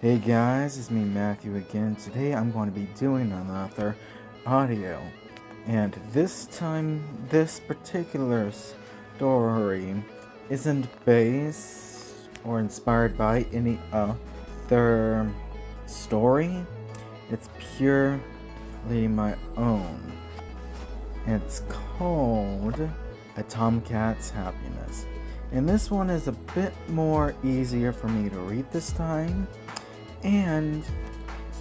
Hey guys, it's me Matthew again. Today I'm going to be doing another audio. And this time, this particular story isn't based or inspired by any other story. It's purely my own. It's called A Tomcat's Happiness. And this one is a bit more easier for me to read this time. And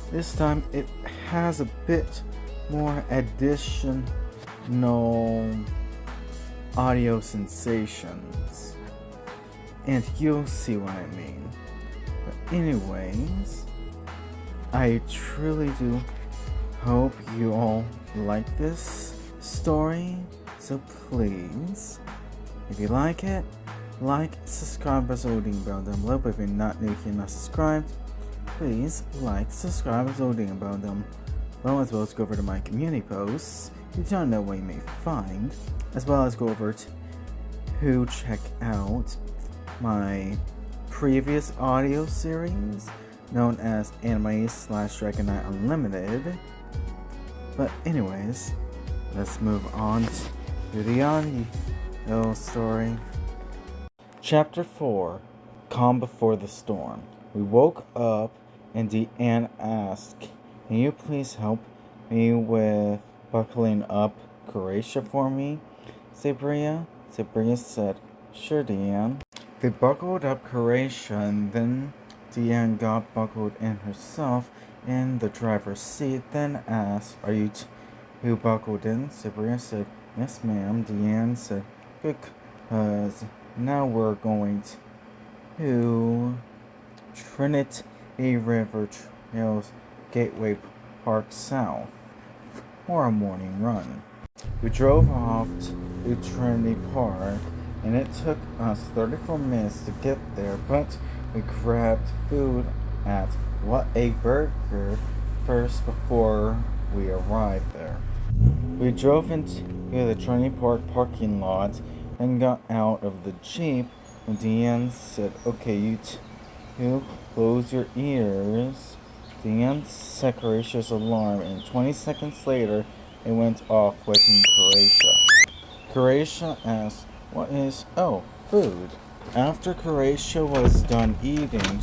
this time it has a bit more additional audio sensations. And you'll see what I mean. But anyways, I truly do hope you all like this story. So please, if you like it, subscribe, press the ding bell down below. But if you're not new here, not subscribed, please subscribe, press the ding bell down below, as well as go over to my community posts. You don't know what you may find, as well as go over to check out my previous audio series known as Anime/Dragon Knight Unlimited. But anyways, let's move on to the audio story. Chapter 4, Calm Before the Storm. We woke up and Deanne asked, "Can you please help me with buckling up Croatia for me, Sabria?" Sabria said, "Sure, Deanne." They buckled up Croatia, and then Deanne got buckled in herself in the driver's seat, then asked, "Are you two buckled in?" Sabria said, "Yes, ma'am." Deanne said, "Good, 'cause now we're going to Trinity River Trails Gateway Park South for a morning run." We drove off to Trinity Park, and it took us 34 minutes to get there, but we grabbed food at What a Burger first before we arrived there. We drove into the Trinity Park parking lot and got out of the Jeep when Deanne said, "Okay, you close your ears." Deanne set Croatia's alarm, and 20 seconds later, it went off, waking Croatia. Croatia asked, "What is..." "Oh, food." After Croatia was done eating,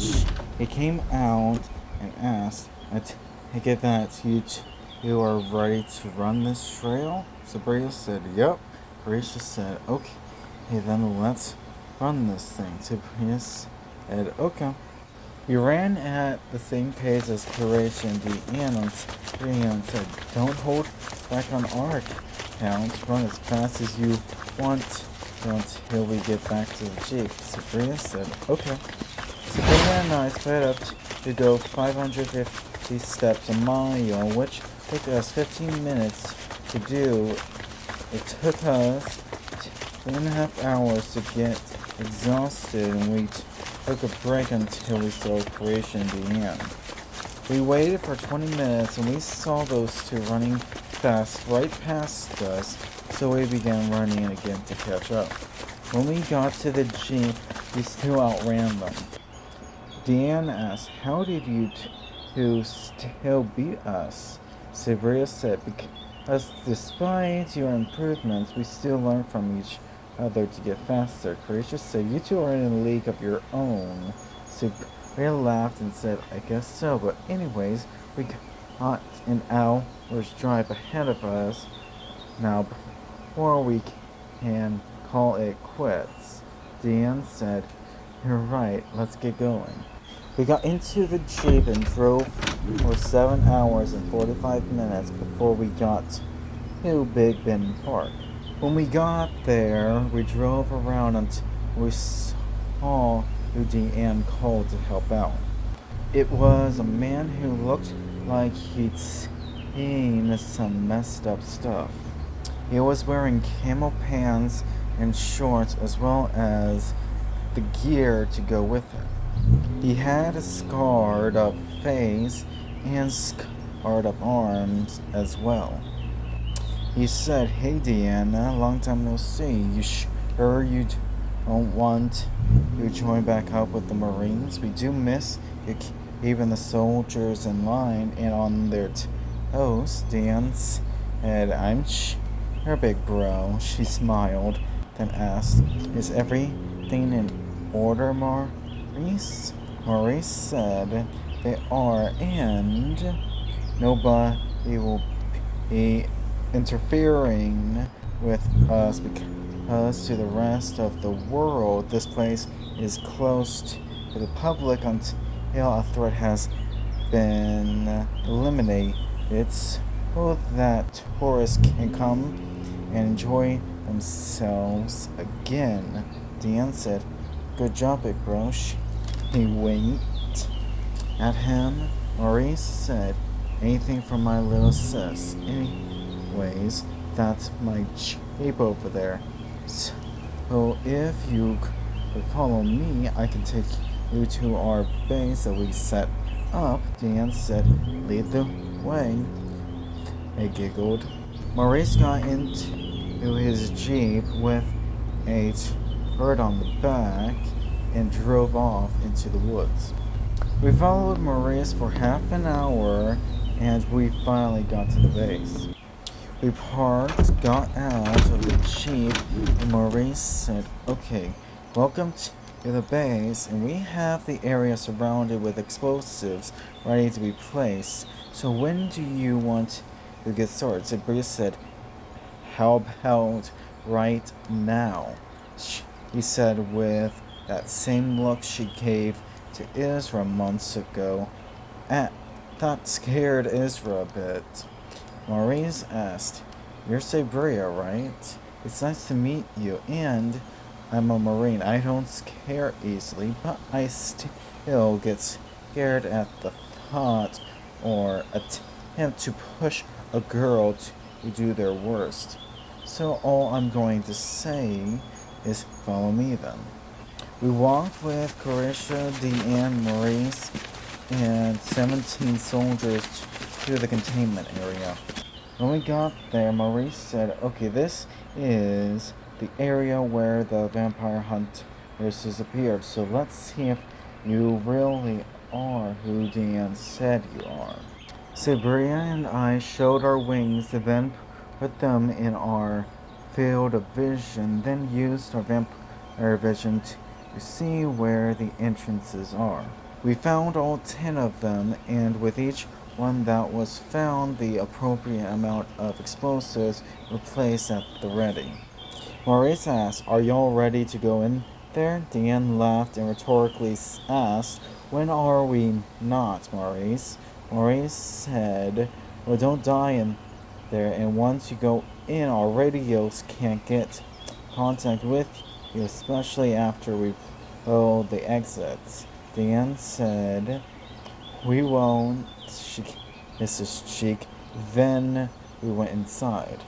he came out and asked, "I take it that you are ready to run this trail?" Sabria said, "Yep." Croatia said, "Okay, then let's run this thing." Sabria said, "Okay." We ran at the same pace as Croatia and Deanne said, "Don't hold back on our counts. Run as fast as you want until we get back to the Jeep." Sabria said, "Okay." Sabria and I sped up to go 550 steps a mile, which took us 15 minutes to do. It took us 2.5 hours to get exhausted, and we took a break until we saw Croatia and Deanne. We waited for 20 minutes, and we saw those two running fast right past us, so we began running again to catch up. When we got to the Jeep, we still outran them. Deanne asked, "How did you two still beat us?" Sabria said, "Because despite your improvements, we still learn from each other to get faster." Croatia said, "You two are in a league of your own." Sabria laughed and said, "I guess so, but anyways, we got an hour's drive ahead of us now before we can call it quits." Deanne said, "You're right, let's get going." We got into the Jeep and drove for 7 hours and 45 minutes before we got to Big Bend Park. When we got there, we drove around until we saw who Deanne called to help out. It was a man who looked like he'd seen some messed up stuff. He was wearing camel pants and shorts, as well as the gear to go with it. He had a scarred up face and scarred up arms as well. He said, "Hey Deanna, long time no see. You sure you don't want to join back up with the Marines? We do miss you even the soldiers in line and on their toes. Dan said, I'm sure, big bro. She smiled, then asked, is everything in order, Maurice? Maurice said, they are, and nobody will be interfering with us because to the rest of the world, this place is closed to the public until a threat has been eliminated so that tourists can come and enjoy themselves again. Dan said, good job, big bro. He winked at him. Maurice said, anything for my little sis. Anyways, that's my jeep over there. So if you could follow me, I can take you to our base that we set up. Dan said, lead the way. They giggled. Maurice got into his jeep with a bird on the back and drove off into the woods. We followed Maurice for half an hour and we finally got to the base. We parked, got out of the jeep, and Maurice said, okay, welcome to the base, and we have the area surrounded with explosives ready to be placed. So when do you want to get started? Sabria said, how about right now? He said with that same look she gave to Ezra months ago. That scared Ezra a bit. Maurice asked, you're Sabria, right? It's nice to meet you, and I'm a Marine. I don't scare easily, but I still get scared at the thought or attempt to push a girl to do their worst. So all I'm going to say is follow me then. We walked with Carisha, Deanne, Maurice, and 17 soldiers to the containment area. When we got there, Maurice said, okay, this is the area where the vampire hunters disappeared, so let's see if you really are who Dan said you are. Sabria and I showed our wings and then put them in our field of vision, then used our vampire vision to see where the entrances are. We found all 10 of them, and with each one that was found, the appropriate amount of explosives were placed at the ready. Maurice asked, are y'all ready to go in there? Dan laughed and rhetorically asked, when are we not, Maurice? Maurice said, well, don't die in there, and once you go in, our radios can't get contact with you, especially after we blow the exits. Dan said, we won't. She kissed his cheek. Then we went inside.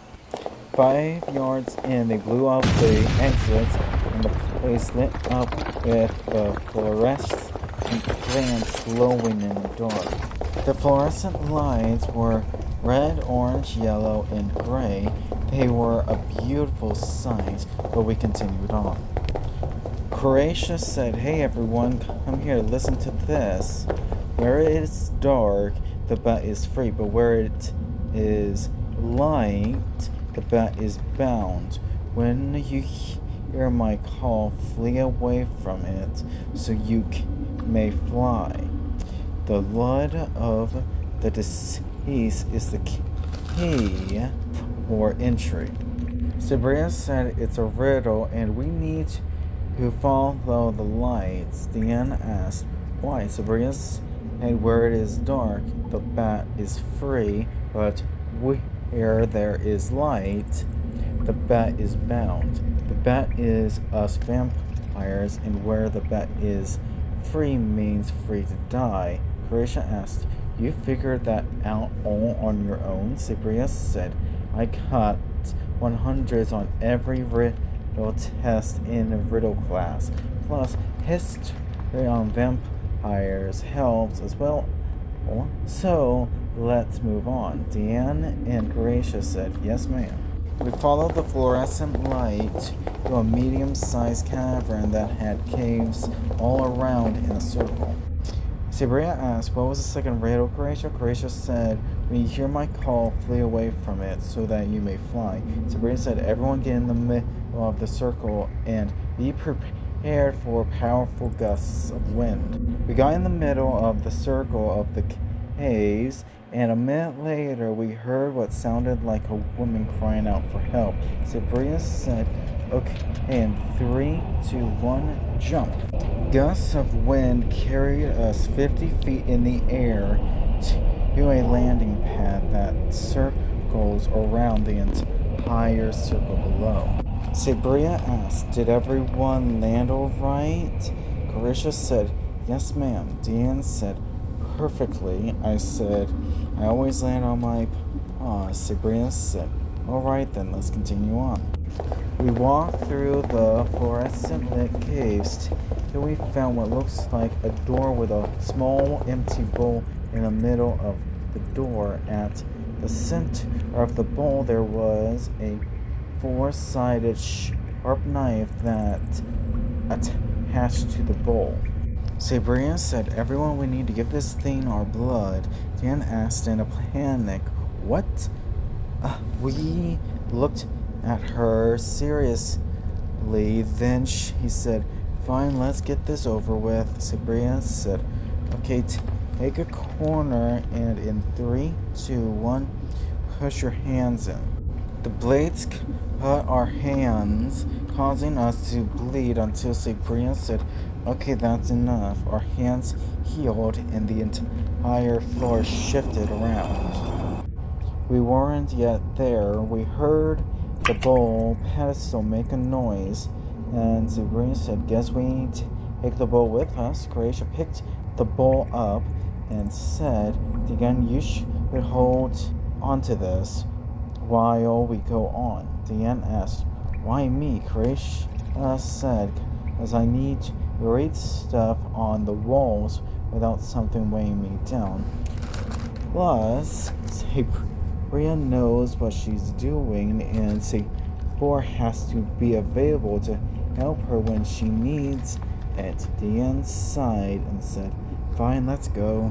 5 yards in, they blew up the exits, and the place lit up with the fluorescent lamps glowing in the dark. The fluorescent lights were red, orange, yellow, and gray. They were a beautiful sight, but we continued on. Croatia said, hey everyone, come here, listen to this. Where it is dark, the bat is free, but where it is light, the bat is bound. When you hear my call, flee away from it, so you may fly. The blood of the deceased is the key for entry. Sabria said it's a riddle, and we need to follow the lights. Dan asked, why? Sabria said, where it is dark, the bat is free, but where there is light, the bat is bound. The bat is us vampires, and where the bat is free means free to die. Croatia asked, you figured that out all on your own? Sabria said, I got 100s on every riddle test in riddle class. Plus, history on vampires helps as well. So, let's move on. Deanne and Gracia said, yes ma'am. We followed the fluorescent light to a medium-sized cavern that had caves all around in a circle. Sabria asked, what was the second riddle, Croatia? Croatia said, when you hear my call, flee away from it so that you may fly. Sabria said, everyone get in the middle of the circle and be prepared for powerful gusts of wind. We got in the middle of the circle of the caves, and a minute later we heard what sounded like a woman crying out for help. Sabria said, okay, in 3, 2, 1, jump. Gusts of wind carried us 50 feet in the air to a landing pad that circles around the entire circle below. Sabria asked, did everyone land all right? Carisha said, yes ma'am. Deanne said, perfectly. I said, I always land on my paws. Sabria said, alright then, let's continue on. We walked through the fluorescent lit caves till we found what looks like a door with a small empty bowl in the middle of the door. At the center of the bowl there was a four-sided sharp knife that attached to the bowl. Sabria said, everyone, we need to give this thing our blood. Dan asked in a panic, what? We looked at her seriously. Then he said, fine, let's get this over with. Sabria said, okay, take a corner, and in 3, 2, 1, push your hands in. The blades cut our hands, causing us to bleed until Sabria said, okay, that's enough. Our hands healed and the entire floor shifted around. We weren't yet there. We heard the bowl pedestal make a noise, and Sabria said, guess we need to take the bowl with us. Croatia picked the bowl up and said, Deanne, you should hold onto this while we go on. Deanne asked, why me? Croatia said, because I need to read stuff on the walls without something weighing me down. Plus, Sabria knows what she's doing, and C4 has to be available to help her when she needs it. Deanne sighed and said, fine, let's go.